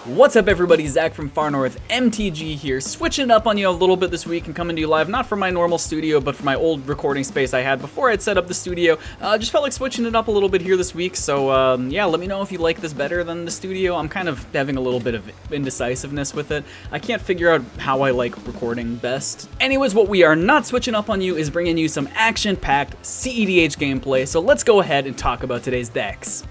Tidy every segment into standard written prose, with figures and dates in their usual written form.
What's up everybody, Zach from Far North MTG here, switching it up on you a little bit this week and coming to you live, not from my normal studio, but from my old recording space I had before I'd set up the studio. Just felt like switching it up a little bit here this week, so yeah, let me know if you like this better than the studio. I'm kind of having a little bit of indecisiveness with it. I can't figure out how I like recording best. Anyways, what we are not switching up on you is bringing you some action-packed cEDH gameplay, so let's go ahead and talk about today's decks.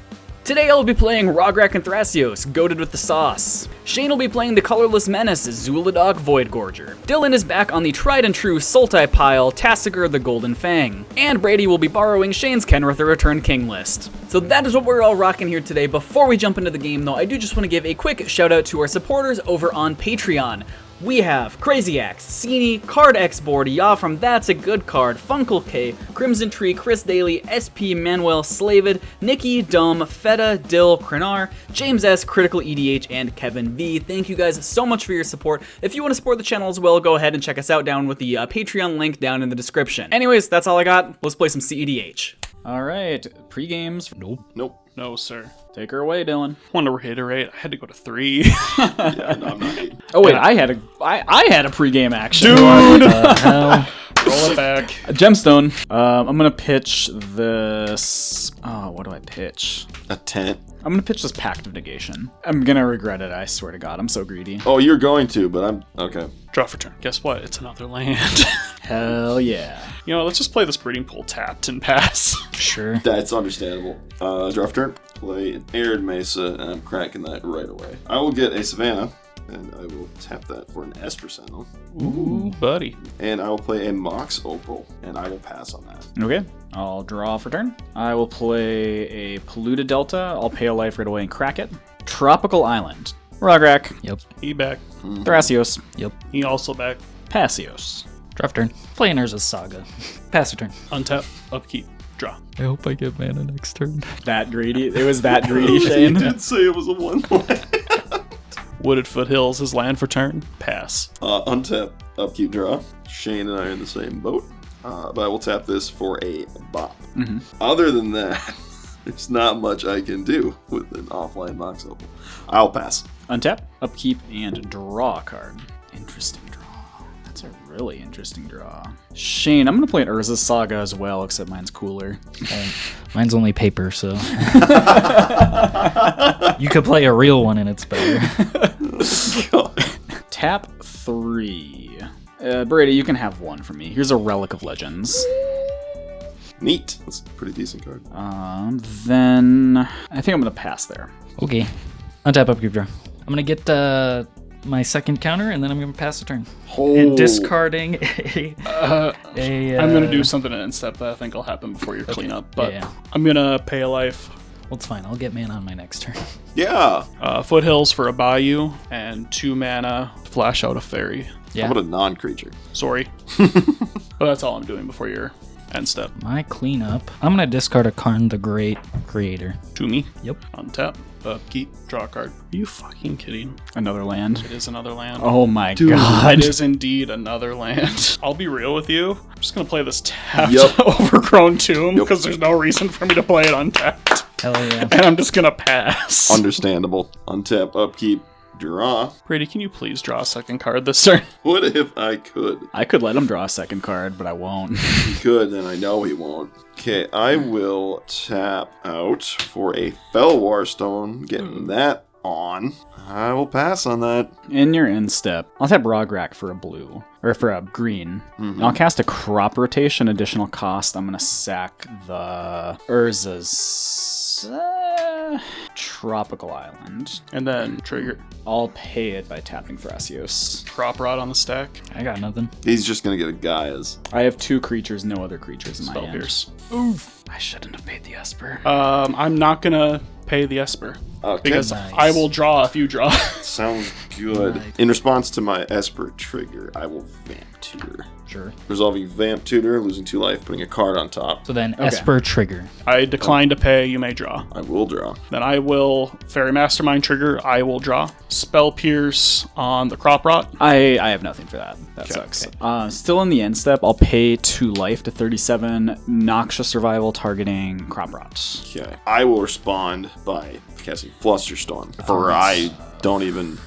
Today I'll be playing Rogthras and Thrasios, goated with the sauce. Shane will be playing the colorless menace, Zulodok Voidgorger. Dylan is back on the tried and true Sultai pile, Tasigur the Golden Fang. And Brady will be borrowing Shane's Kenrith the Return King list. So that is what we're all rocking here today. Before we jump into the game though, I do just want to give a quick shout out to our supporters over on Patreon. We have Crazy Axe, Cini, Card X Board, Ya from That's a Good Card, Funkle K, Crimson Tree, Chris Daly, SP Manuel Slavid, Nikki, Dumb, Feta, Dill, Krenar, James S, Critical EDH, and Kevin V. Thank you guys so much for your support. If you want to support the channel as well, go ahead and check us out down with the Patreon link down in the description. Anyways, that's all I got. Let's play some cEDH. All right, pre-games. Nope. No, sir. Take her away, Dylan. I want to reiterate, I had to go to 3. Yeah, no, I'm not. Oh wait, I had a pre-game action. Dude! What the hell? Roll it back. A gemstone. I'm gonna pitch this. Oh, what do I pitch? A tent. I'm gonna pitch this Pact of Negation. I'm gonna regret it, I swear to God. I'm so greedy. Oh, you're going to, but I'm okay. Draw for turn. Guess what? It's another land. Hell yeah. You know, let's just play this breeding pool tapped and pass. Sure. That's understandable. Draw for turn. Play an Arid Mesa, and I'm cracking that right away. I will get a Savannah, and I will tap that for an Esper Sentinel. Ooh, buddy. And I will play a Mox Opal, and I will pass on that. Okay. I'll draw for turn. I will play a Polluted Delta. I'll pay a life right away and crack it. Tropical Island. Rograk. Yep. He back. Thrasios. Yep. He also back. Passios. Draft turn. Playing Urza's Saga. Pass your turn. Untap. Upkeep. Draw. I hope I get mana next turn. That greedy. It was that greedy, Shane. You did say it was a 1-1. Wooded Foothills is land for turn. Pass. Untap. Upkeep. Draw. Shane and I are in the same boat. But I will tap this for a bop. Other than that, there's not much I can do with an offline Mox Opal. I'll pass. Untap, upkeep, and draw a card. Interesting draw. That's a really interesting draw. Shane, I'm going to play an Urza's Saga as well, except mine's cooler. Mine's only paper, so... You could play a real one and it's better. Tap 3. Brady, you can have one for me. Here's a Relic of Legends. Neat. That's a pretty decent card. Then I think I'm going to pass there. Okay. Untap, upkeep, draw. I'm going to get my second counter, and then I'm going to pass the turn. And discarding I'm going to do something in step that I think will happen before your cleanup, but yeah. I'm going to pay a life. Well, it's fine. I'll get mana on my next turn. Yeah. Foothills for a Bayou, and 2 mana to flash out a fairy. Yeah. How about a non-creature? Sorry. But that's all I'm doing before your end step. My cleanup. I'm going to discard a Karn the Great Creator. To me. Yep. Untap. Upkeep. Draw a card. Are you fucking kidding? Another land. It is another land. Oh my Dude, God. it is indeed another land. I'll be real with you. I'm just going to play this tapped Yep. Overgrown Tomb because Yep. there's no reason for me to play it untapped. Hell yeah. And I'm just going to pass. Understandable. Untap, upkeep, draw. Brady, can you please draw a second card this turn? What if I could? I could let him draw a second card, but I won't. He could, and I know he won't. Okay, I will tap out for a Fellwar Stone, getting that on. I will pass on that. In your end step, I'll tap Rograk for a blue, or for a green. And I'll cast a Crop Rotation, additional cost. I'm going to sack the Urza's Tropical Island. And then trigger I'll pay it by tapping Thrasios. Crop Rod on the stack. I got nothing. He's just gonna get a Gaia's. I have 2 creatures, no other creatures in my Spell hand. Pierce. Oof. I shouldn't have paid the Esper. I'm not going to pay the Esper. Okay. Because Nice. I will draw if you draw. Sounds good. Nice. In response to my Esper trigger, I will Vamp Tutor. Sure. Resolving Vamp Tutor, losing 2 life, putting a card on top. So then Esper trigger. I decline to pay, you may draw. I will draw. Then I will Fairy Mastermind trigger, I will draw. Spell Pierce on the Crop Rot. I have nothing for that. That sucks. Still in the end step, I'll pay 2 life to 37, Noxious Survival targeting Crop Rots. Okay. I will respond by casting Flusterstorm. For I don't even...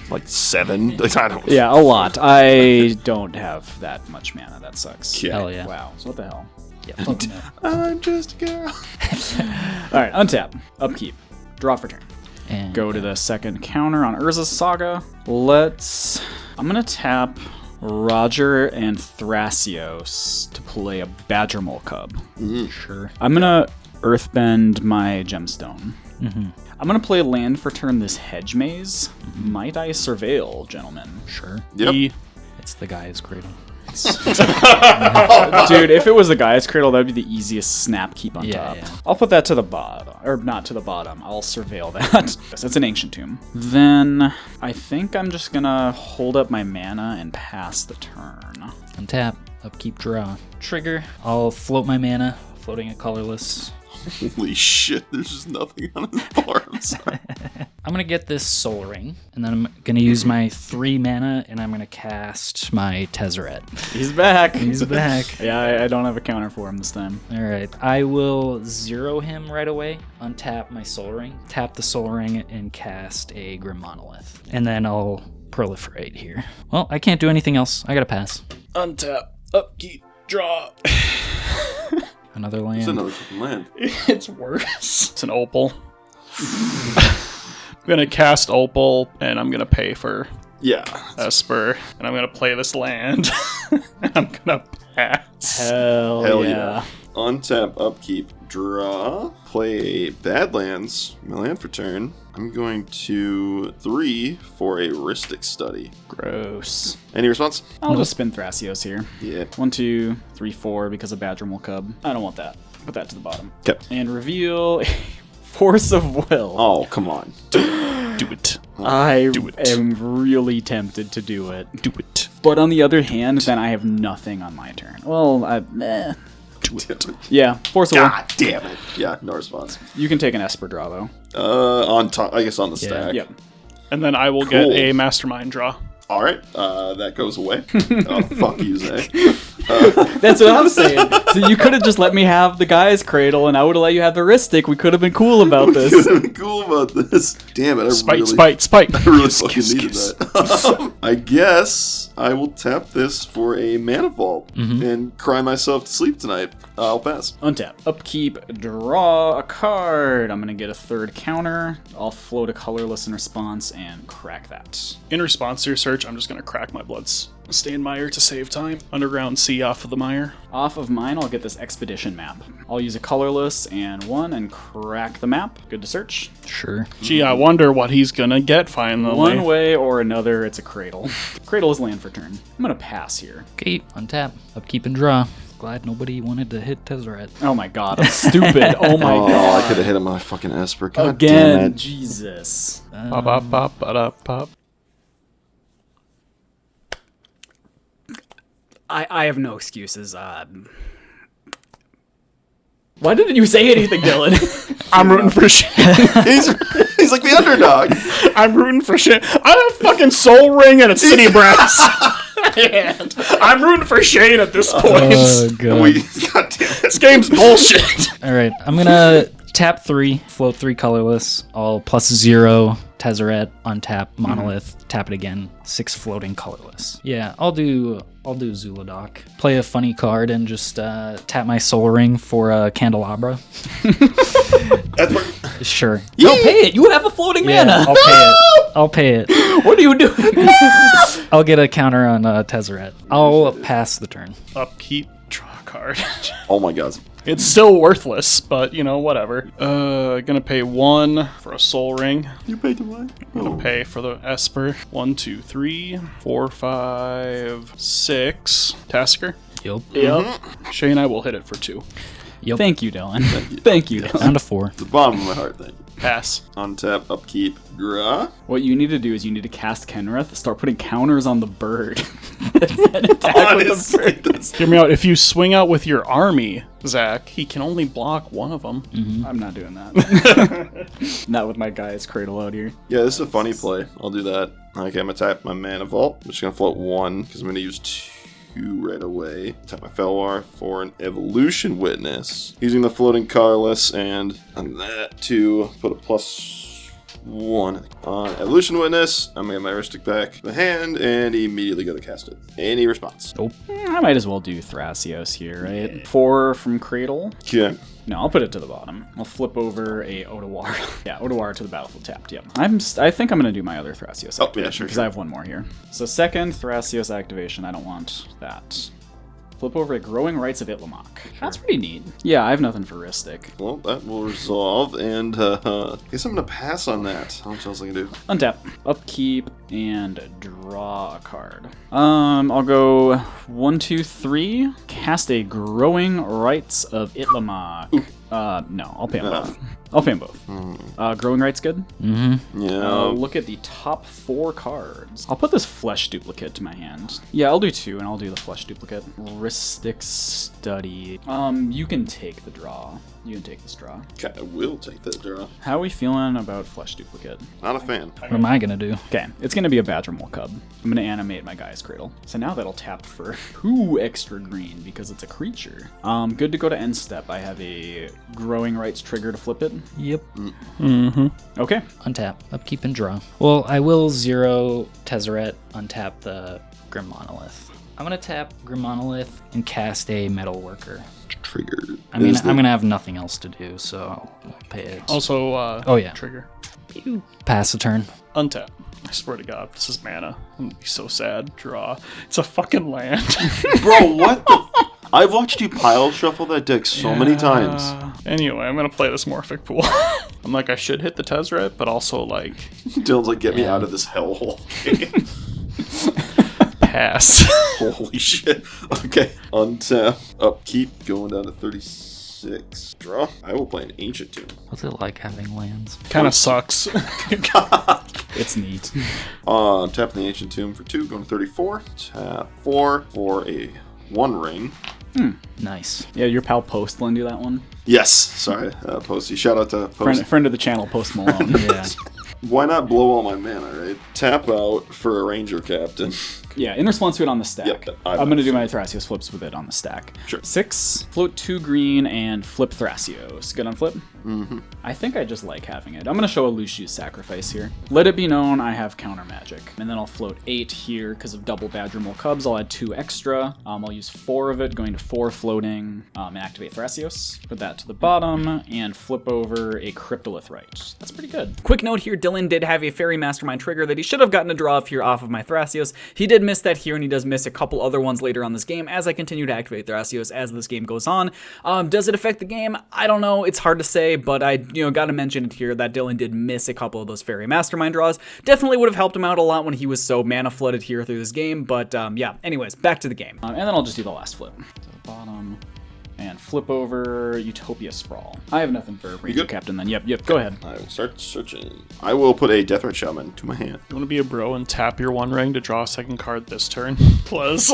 Like 7? I don't... Yeah, a lot. I don't have that much mana. That sucks. Yeah. Hell yeah. Wow. So what the hell? Yeah, fuck no. I'm just a girl. All right, untap, upkeep, draw for turn. And Go to the second counter on Urza's Saga. I'm gonna tap Roger and Thrasios to play a Badgermole Cub. Sure. I'm gonna Earthbend my Gemstone. I'm gonna play land for turn this Hedge Maze. Might I surveil, gentlemen? Sure. Yep. It's the guy's cradle. Dude, if it was the Gaia's Cradle, that'd be the easiest snap keep on top. Yeah. I'll put that to the bottom. Or not to the bottom. I'll surveil that. It's an Ancient Tomb. Then I think I'm just gonna hold up my mana and pass the turn. Untap, upkeep, draw. Trigger. I'll float my mana, floating a colorless. Holy shit, there's just nothing on his bar. I'm sorry. I'm gonna get this Soul Ring, and then I'm gonna use my 3 mana, and I'm gonna cast my Tezzeret. He's back. He's back. Yeah, I don't have a counter for him this time. All right, I will 0 him right away. Untap my Soul Ring, tap the Soul Ring, and cast a Grim Monolith, and then I'll proliferate here. Well, I can't do anything else. I gotta pass. Untap, upkeep, draw. Another land. It's another fucking land. It's worse. It's an opal. I'm gonna cast opal, and I'm gonna pay for Yeah. Esper, and I'm gonna play this land. And I'm gonna pass. Hell yeah. yeah. Untap, upkeep, draw. Play Badlands. My land for turn. I'm going to 3 for a Rhystic Study. Gross. Any response? I'll just spin Thrasios here. Yeah. 1, 2, 3, 4 because of Badgermole Cub. I don't want that. Put that to the bottom. Okay. And reveal Force of Will. Oh, come on. Do it. I Do it. am really tempted to do it. Do it. But on the other hand, then I have nothing on my turn. Well, Do it. yeah, Force of Will. God damn it. Yeah, no response. You can take an Esper draw, though. On top, I guess on the stack. Yep. And then I will Cool. get a Mastermind draw. All right, that goes away. Oh, fuck you, Zach. That's what I'm saying. So you could have just let me have the Guy's Cradle, and I would have let you have the Rhystic. We could have been cool about this. Could have been cool about this. Damn it! I Spite. I really fucking needed that. I guess I will tap this for a Mana Vault and cry myself to sleep tonight. I'll pass. Untap. Upkeep. Draw a card. I'm going to get a third counter. I'll float a colorless in response and crack that. In response to your search, I'm just gonna crack my Bloodstained Mire to save time. Underground Sea off of the Mire. Off of mine, I'll get this Expedition map. I'll use a colorless and 1 and crack the map. Good to search. Sure. Gee, I wonder what he's gonna get finally. One way or another, it's a Cradle. Cradle is land for turn. I'm going to pass here. Okay, untap, upkeep, and draw. Glad nobody wanted to hit Tezzeret. Oh my god, I'm stupid. Oh my Oh, god. I could have hit him with my fucking Esper. God Again, damn it. Jesus. Pop, pop, pop, pop, pop. I have no excuses. Why didn't you say anything, Dylan? I'm rooting for shit. He's like the underdog. I'm rooting for shit. I have a fucking Soul Ring and a City Brass. And I'm rooting for Shane at this point. Oh, God. God damn it. This game's bullshit. All right, I'm gonna tap 3, float 3 colorless. I'll +0 Tezzeret, untap Monolith, tap it again. 6 floating colorless. Yeah, I'll do Zulodok. Play a funny card and just tap my Soul Ring for a Candelabra. That's where- Sure. No, pay it. You have a floating Yeah, mana. I'll pay it. I'll pay it. What are you doing? I'll get a counter on Tezzeret. I'll pass the turn. Upkeep, draw a card. Oh my god. It's still worthless, but you know, whatever. Gonna pay 1 for a Soul Ring. You paid the way. Gonna pay for the Esper. 1, 2, 3, 4, 5, 6. Tasigur. Yep. Yep. Shane, I will hit it for 2. Yep. Thank you, Dylan. Thank you, Dylan. Down to 4. The bottom of my heart, thank you. Pass. Untap, upkeep, draw. What you need to do is you need to cast Kenrith, start putting counters on the bird, and attack with the bird. That's- Hear me out. If you swing out with your army, Zach, he can only block one of them. I'm not doing that. Not with my guy's Cradle out here. Yeah, this is a funny play. I'll do that. Okay, I'm gonna tap my Mana Vault. I'm just gonna float 1 because I'm gonna use 2 right away. Tap my Felwar for an Evolution Witness. Using the floating colorless and on that to put a 1. On Evolution Witness, I'm going to get my Aristic back in the hand and immediately go to cast it. Any response? Nope. I might as well do Thrasios here, right? 4 from Cradle. Okay. No, I'll put it to the bottom. I'll flip over a Otawara. Yeah, Otawara to the battlefield tapped. Yep. I think I'm gonna do my other Thrasios. Oh, yeah, sure. Because I have one more here. So second Thrasios activation. I don't want that. Flip over a Growing Rights of Itlamok. That's pretty neat. Yeah, I have nothing for Ristic. Well, that will resolve, and I guess I'm going to pass on that. How much else I can do? Untap, upkeep, and draw a card. I'll go 1, 2, 3. Cast a Growing Rights of Itlamok. No, I'll pay them both. I'll pay them both. Growing Rights good? Mm-hmm. Yeah. Look at the top 4 cards. I'll put this Flesh Duplicate to my hand. Yeah, I'll do 2, and I'll do the Flesh Duplicate. Ristic Study. You can take the draw. You can take this draw. Okay, I will take that draw. How are we feeling about Flesh Duplicate? Not a fan. What am I gonna do? Okay, it's gonna be a Badger Mole Cub. I'm gonna animate my Guy's Cradle. So now that'll tap for 2 extra green because it's a creature. Good to go to end step. I have a Growing Rights trigger to flip it. Yep. Mm-hmm. Okay. Untap, upkeep, and draw. Well, I will 0 Tezzeret, untap the Grim Monolith. I'm gonna tap Grim Monolith and cast a Metal Worker. Trigger. I mean, I'm gonna have nothing else to do, so I'll pay it. Also, Oh, yeah. trigger. Pass the turn. Untap. I swear to God, this is mana. I'm gonna be so sad. Draw. It's a fucking land. Bro, what the... I've watched you pile shuffle that deck so many times. Anyway, I'm gonna play this Morphic Pool. I'm like, I should hit the Tezzeret, but also like... Dylan's like, get me out of this hellhole. Pass. Holy shit. Okay. Untap. Upkeep. Going down to 36. Draw. I will play an Ancient Tomb. What's it like having lands? Kind of sucks. It's neat. Tapping the Ancient Tomb for 2. Going to 34. Tap 4 for a 1 ring. Nice. Yeah, your pal Post lend you that one. Yes. Sorry, Posty. Shout out to Post. Friend of the channel, Post Malone. Yeah. Why not blow all my mana, right? Tap out for a Ranger Captain. Yeah, in response to it on the stack. Yep, I'm going to do my Thrasios flips with it on the stack. Sure. 6, float 2 green, and flip Thrasios. Good on flip? Mm-hmm. I think I just like having it. I'm going to show a Lucius Sacrifice here. Let it be known I have counter magic. And then I'll float 8 here because of double Badger Mole Cubs. I'll add 2 extra. I'll use 4 of it, going to 4 floating, and activate Thrasios. Put that to the bottom, and flip over a Cryptolith Right. That's pretty good. Quick note here, Dylan did have a Fairy Mastermind trigger that he should have gotten a draw of here off of my Thrasios. He did miss that here, and he does miss a couple other ones later on this game as I continue to activate Thrasios as this game goes on. Does it affect the game? I don't know. It's hard to say, but I got to mention it here that Dylan did miss a couple of those Fairy Mastermind draws. Definitely would have helped him out a lot when he was so mana flooded here through this game, but yeah, anyways, back to the game. And then I'll just do the last flip. To the bottom. And flip over Utopia Sprawl. I have nothing for Ranger Captain then. Yep, go ahead. I will start searching. I will put a Deathrat Shaman to my hand. You want to be a bro and tap your 1 ring to draw a second card this turn? Plus.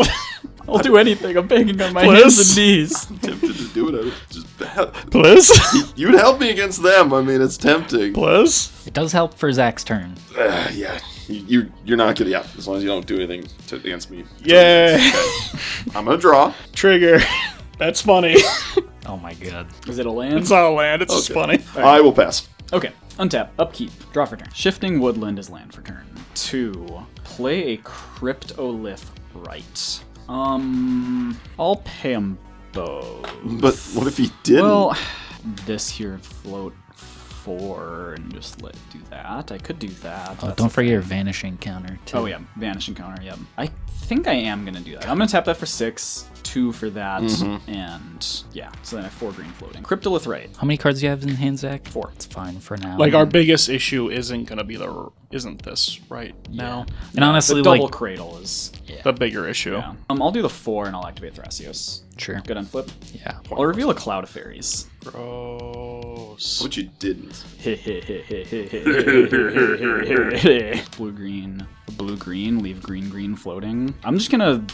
I'll do anything. I'm banging on my Please. hands and knees. I'm tempted to do it. I would just Plus. You'd help me against them. I mean, it's tempting. Plus. It does help for Zach's turn. Yeah. You're not gonna. Yeah. As long as you don't do anything against me. Yay. Okay. I'm gonna draw. Trigger. That's funny. Oh my god. Is it a land? It's not a land. It's just funny. I will pass. Okay, untap, upkeep, draw for turn. Shifting Woodland is land for turn. 2, play a Cryptolith Right. I'll pay him both. But what if he didn't? Well, this here float 4 and just let it do that. I could do that. Oh, That's don't a forget thing. your vanishing counter too. Oh yeah, vanishing counter, yep. I think I am gonna do that. I'm gonna tap that for 6, 2 for that, and yeah, so then I have 4 green floating. Cryptolith Right. How many cards do you have in hand, Zach? 4. It's fine for now. Like, our biggest issue isn't going to be isn't this right now? And honestly, the double like, cradle is The bigger issue. yeah. I'll do the 4 and I'll activate Thrasios. sure. Good on flip. Yeah. I'll reveal a Cloud of Fairies. Gross. What you didn't. Blue green, leave green floating. I'm just gonna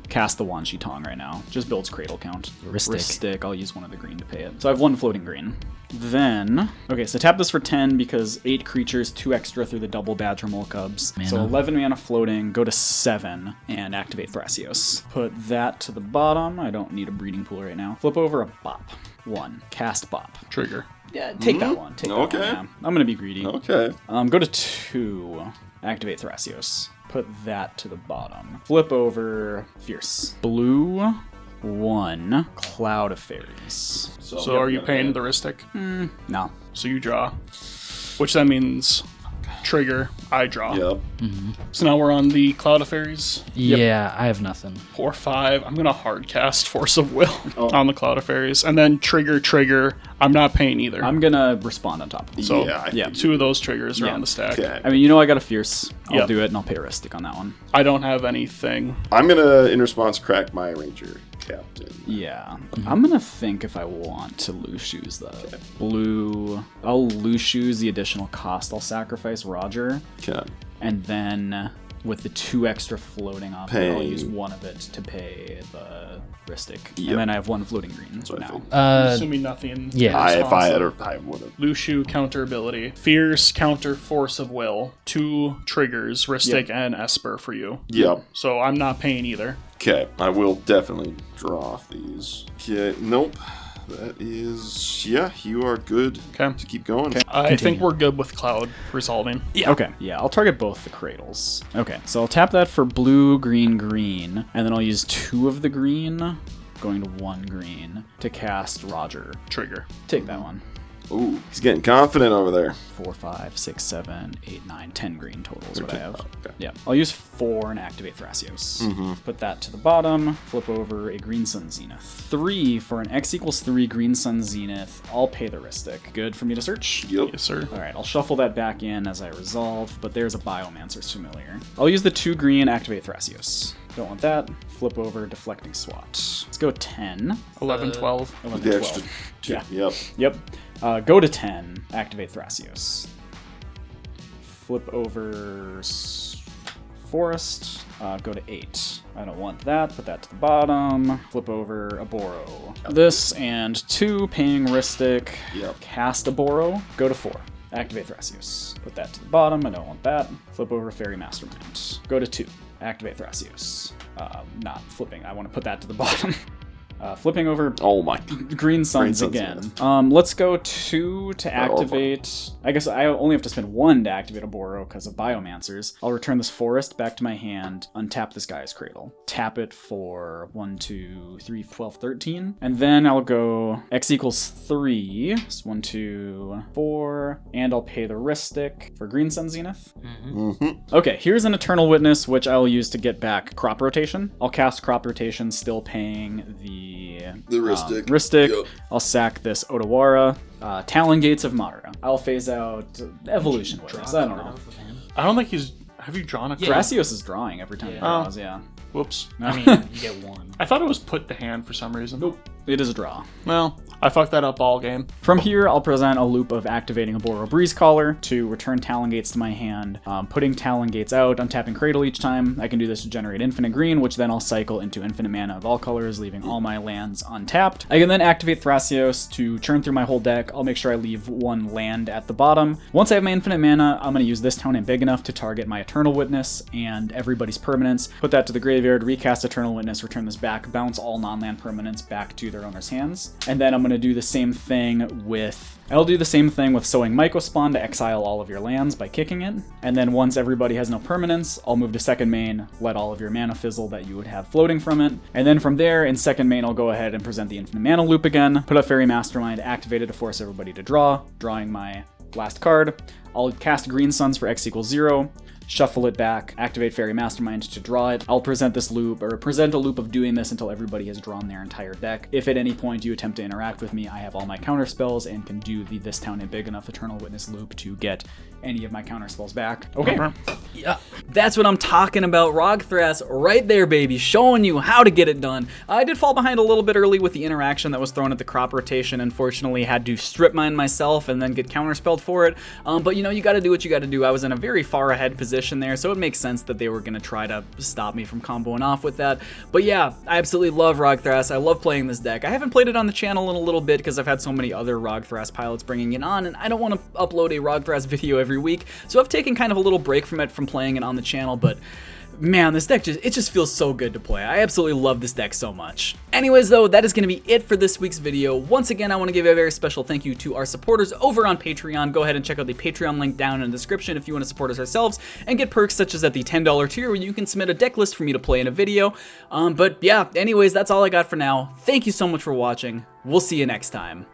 cast the Wan Shi Tong right now. Just builds cradle count. Ristic. I'll use one of the green to pay it. So I have 1 floating green. Then, okay, so tap this for 10 because 8 creatures, 2 extra through the double Badger Mole Cubs. Mana. So 11 mana floating, go to 7 and activate Thrasios. Put that to the bottom. I don't need a breeding pool right now. Flip over a Bop. 1. Cast Bop. Trigger. Yeah, take that one. Take that Okay. one. Yeah. I'm gonna be greedy. Okay. Go to 2. Activate Thrasios. Put that to the bottom. Flip over Fierce. Blue 1. Cloud of Fairies. So are you paying the Ristic? No. So you draw. Which then means trigger, I draw. Yep. So now we're on the Cloud of Fairies. Yeah, I have nothing. 4/5. I'm gonna hard cast Force of Will on the Cloud of Fairies, and then trigger. I'm not paying either. I'm gonna respond on top of it. so Yeah, two of those triggers are Yeah. on the stack. Okay. I mean, you know I got a Fierce. I'll Yep. do it, and I'll pay a Ristic on that one. I don't have anything. I'm gonna, in response, crack my Ranger Captain. Yeah. I'm gonna think if I want to loose shoes the blue. I'll loose shoes the additional cost. I'll sacrifice Roger, Okay. and then with the 2 extra floating off, I'll Pay. use one of it to pay the Ristic. Yep. And then I have 1 floating green what I now. think. Assuming nothing. yeah. If I had, I would have. Lushu counter ability. Fierce counter Force of Will. 2 triggers, Ristic and Esper for you. Yep. So I'm not paying either. Okay. I will definitely draw off these. Okay. Nope. That is, yeah, you are good Okay. to keep going. I think we're good with Cloud resolving. Yeah. Okay. Yeah, I'll target both the cradles. Okay, so I'll tap that for blue, green, green, and then I'll use 2 of the green, going to 1 green, to cast Roger. Trigger. Take that one. Ooh, he's getting confident over there. 4, 5, 6, 7, 8, 9, 10 green total is what I have. Okay. Yeah. I'll use 4 and activate Thrasios. Put that to the bottom, flip over a Green Sun Zenith. 3 for an X equals 3 Green Sun Zenith. I'll pay the Ristic. Good for me to search? Yep. Yes, sir. Alright, I'll shuffle that back in as I resolve, but there's a Biomancer's Familiar. I'll use the 2 green, activate Thrasios. Don't want that. Flip over, Deflecting Swat. Let's go 10. 11, 12. 11, The 12. extra. Yeah. Yep. Yep. Go to 10, activate Thrasios. Flip over Forest, go to 8. I don't want that, put that to the bottom. Flip over Aboro. This and 2, paying Ristic. Yep. Cast Aboro, go to 4. Activate Thrasios. Put that to the bottom, I don't want that. Flip over Fairy Mastermind. Go to 2. Activate Thrasios. Not flipping, I want to put that to the bottom. Flipping over Oh my. Green Suns Suns, again. Let's go 2 to activate. I guess I only have to spend 1 to activate a Boro because of Biomancers. I'll return this forest back to my hand, untap this guy's cradle. Tap it for 1, 2, 3, 12, 13. And then I'll go X equals 3. So 1, 2, 4. And I'll pay the Ristic for Green Sun Zenith. Okay, here's an Eternal Witness, which I'll use to get back Crop Rotation. I'll cast Crop Rotation, still paying the Ristic. Ristic. Yep. I'll sack this Otawara. Talon Gates of Madara. I'll phase out Evolution Witness. I don't know. I don't think he's. Have you drawn a card? Thrasios is drawing every time he draws, yeah. Whoops. I mean, you get 1. I thought it was put to hand for some reason. Nope. It is a draw. Well, I fucked that up all game. From here, I'll present a loop of activating a Boro Breeze Collar to return Talon Gates to my hand, putting Talon Gates out, untapping Cradle each time. I can do this to generate infinite green, which then I'll cycle into infinite mana of all colors, leaving all my lands untapped. I can then activate Thrasios to churn through my whole deck. I'll make sure I leave 1 land at the bottom. Once I have my infinite mana, I'm going to use this town and big enough to target my Eternal Witness and everybody's permanents. Put that to the graveyard, recast Eternal Witness, return this back, bounce all non-land permanents back to their owner's hands. And then I'm going to do the same thing with... I'll do the same thing with Sowing Mycospawn to exile all of your lands by kicking it. And then once everybody has no permanents, I'll move to second main, let all of your mana fizzle that you would have floating from it. And then from there, in second main, I'll go ahead and present the infinite mana loop again, put up Fairy Mastermind, activate it to force everybody to draw, drawing my last card. I'll cast Green Suns for X equals 0. Shuffle it back, activate Fairy Mastermind to draw it. I'll present this loop, or present a loop of doing this until everybody has drawn their entire deck. If at any point you attempt to interact with me, I have all my counter spells and can do the This Town and Big Enough Eternal Witness loop to get any of my counter spells back. Okay. Yeah, that's what I'm talking about. RogThras right there, baby, showing you how to get it done. I did fall behind a little bit early with the interaction that was thrown at the crop rotation. Unfortunately, had to strip mine myself and then get counterspelled for it. But you know, you got to do what you got to do. I was in a very far ahead position there, so it makes sense that they were going to try to stop me from comboing off with that. But yeah, I absolutely love RogThras. I love playing this deck. I haven't played it on the channel in a little bit because I've had so many other RogThras pilots bringing it on, and I don't want to upload a RogThras video every week, so I've taken kind of a little break from it, from playing it on the channel. But man, this deck it just feels so good to play. I absolutely love this deck so much. Anyways though, that is going to be it for this week's video. Once again, I want to give a very special thank you to our supporters over on Patreon. Go ahead and check out the Patreon link down in the description if you want to support us ourselves and get perks such as at the $10 tier where you can submit a deck list for me to play in a video. But yeah, anyways, that's all I got for now. Thank you so much for watching. We'll see you next time.